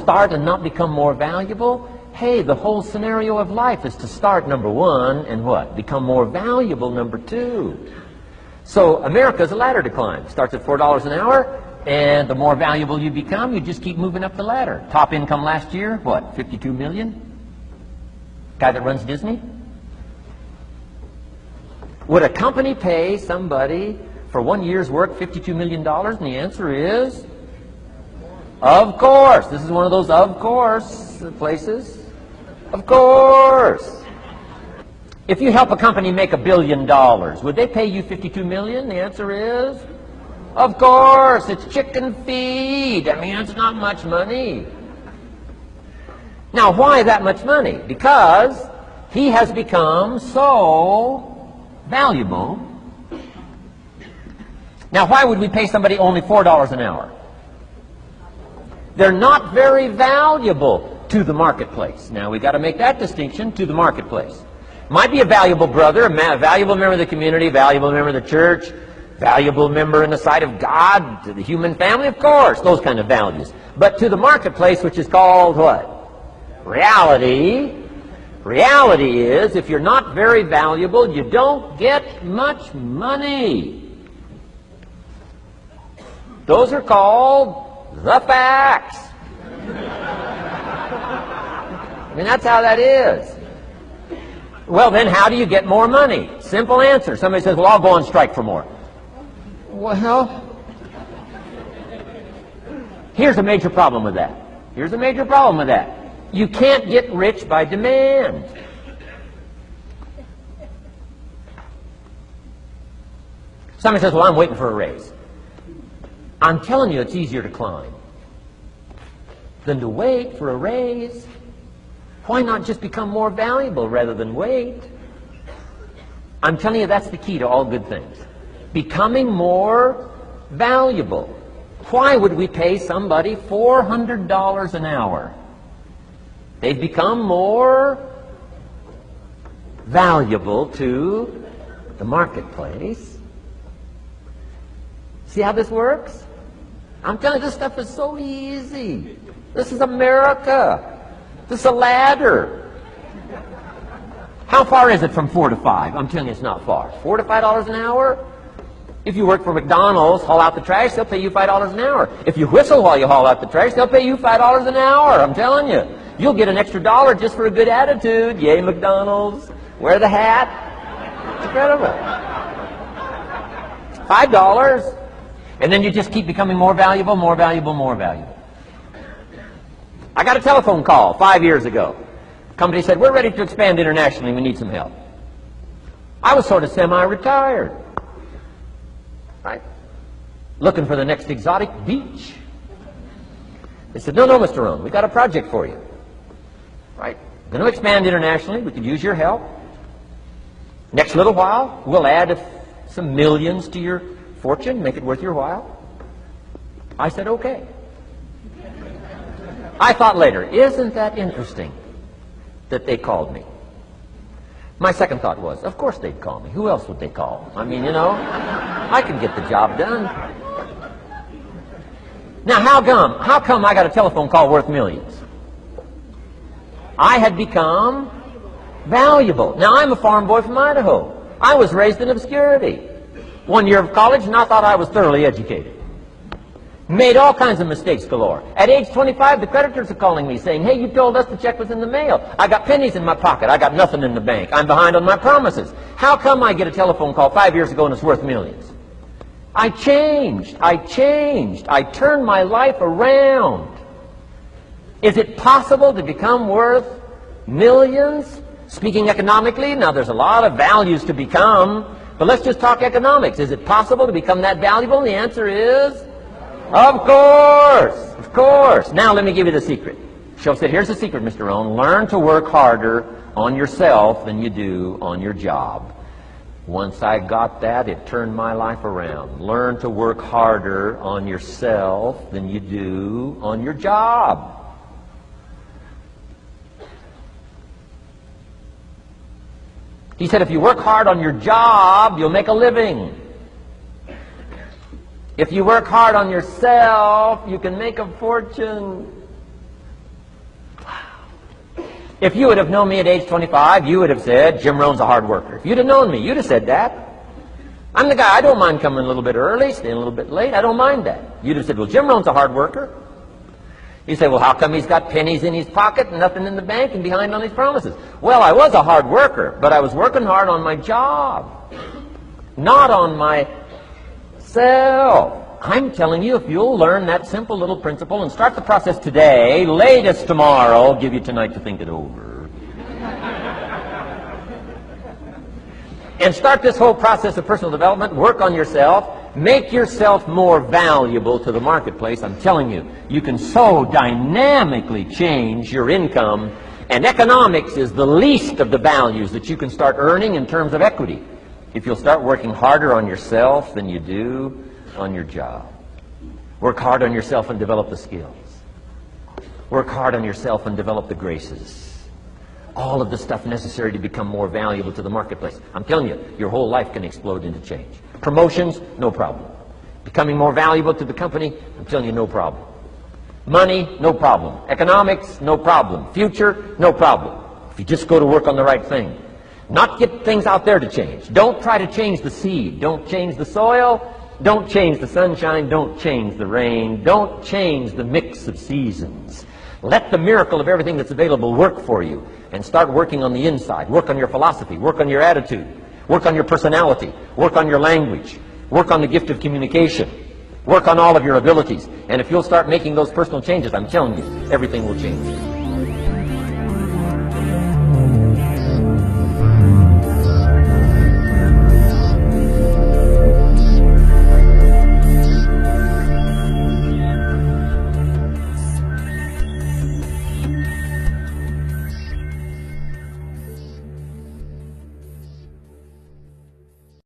start and not become more valuable? Hey, the whole scenario of life is to start, number one, and what? Become more valuable, number two. So America's a ladder to climb. Starts at $4 an hour, and the more valuable you become, you just keep moving up the ladder. Top income last year, what, 52 million? Guy that runs Disney? Would a company pay somebody for 1 year's work $52 million? And the answer is, of course. This is one of those of course places. Of course. If you help a company make $1 billion, would they pay you $52 million? The answer is, of course. It's chicken feed. I mean, it's not much money. Now, why that much money? Because he has become so valuable. Now, why would we pay somebody only $4 an hour? They're not very valuable to the marketplace. Now, we've got to make that distinction, to the marketplace. Might be a valuable brother, a valuable member of the community, valuable member of the church, valuable member in the sight of God, to the human family, of course, those kind of values. But to the marketplace, which is called what? Reality. Reality is, if you're not very valuable, you don't get much money. Those are called the facts. I mean, that's how that is. Well, then how do you get more money? Simple answer. Somebody says, well, I'll go on strike for more. Well, here's a major problem with that. Here's a major problem with that. You can't get rich by demand. Somebody says, well, I'm waiting for a raise. I'm telling you, it's easier to climb than to wait for a raise. Why not just become more valuable rather than wait? I'm telling you, that's the key to all good things. Becoming more valuable. Why would we pay somebody $400 an hour? They've become more valuable to the marketplace. See how this works? I'm telling you, this stuff is so easy. This is America. This is a ladder. How far is it from 4 to 5? I'm telling you, it's not far. $4 to $5 an hour? If you work for McDonald's, haul out the trash, they'll pay you $5 an hour. If you whistle while you haul out the trash, they'll pay you $5 an hour. I'm telling you. You'll get an extra $1 just for a good attitude. Yay, McDonald's. Wear the hat. It's incredible. $5. And then you just keep becoming more valuable, more valuable, more valuable. I got a telephone call 5 years ago. The company said, we're ready to expand internationally. We need some help. I was sort of semi-retired. Right? Looking for the next exotic beach. They said, no, Mr. Rohn, we got a project for you. Right? We're going to expand internationally. We could use your help. Next little while, we'll add some millions to your fortune, make it worth your while. I said, okay. I thought later, isn't that interesting that they called me? My second thought was, of course they'd call me. Who else would they call? I mean, you know, I can get the job done. Now, how come I got a telephone call worth millions? I had become valuable. Now, I'm a farm boy from Idaho. I was raised in obscurity. 1 year of college, and I thought I was thoroughly educated. Made all kinds of mistakes galore. At age 25, the creditors are calling me saying, hey, you told us the check was in the mail. I got pennies in my pocket. I got nothing in the bank. I'm behind on my promises. How come I get a telephone call 5 years ago and it's worth millions? I changed. I turned my life around. Is it possible to become worth millions? Speaking economically, now there's a lot of values to become, but let's just talk economics. Is it possible to become that valuable? And the answer is, of course. Now let me give you the secret. She'll say, here's the secret, Mr. Rohn. Learn to work harder on yourself than you do on your job. Once I got that, it turned my life around. Learn to work harder on yourself than you do on your job. He said, if you work hard on your job, you'll make a living. If you work hard on yourself, you can make a fortune. If you would have known me at age 25, you would have said, Jim Rohn's a hard worker. If you'd have known me, you'd have said that. I'm the guy, I don't mind coming a little bit early, staying a little bit late. I don't mind that. You'd have said, well, Jim Rohn's a hard worker. You say, well, how come he's got pennies in his pocket and nothing in the bank and behind on his promises? Well, I was a hard worker, but I was working hard on my job, not on myself. I'm telling you, if you'll learn that simple little principle and start the process today, latest tomorrow, I'll give you tonight to think it over. And start this whole process of personal development, work on yourself, make yourself more valuable to the marketplace. I'm telling you, you can so dynamically change your income, and economics is the least of the values that you can start earning in terms of equity if you'll start working harder on yourself than you do on your job. Work hard on yourself and develop the skills. Work hard on yourself and develop the graces. All of the stuff necessary to become more valuable to the marketplace. I'm telling you, your whole life can explode into change. Promotions, no problem. Becoming more valuable to the company, I'm telling you, no problem. Money, no problem. Economics, no problem. Future, no problem. If you just go to work on the right thing. Not get things out there to change. Don't try to change the seed. Don't change the soil. Don't change the sunshine. Don't change the rain. Don't change the mix of seasons. Let the miracle of everything that's available work for you, and start working on the inside. Work on your philosophy. Work on your attitude. Work on your personality. Work on your language. Work on the gift of communication. Work on all of your abilities. And if you'll start making those personal changes, I'm telling you, everything will change.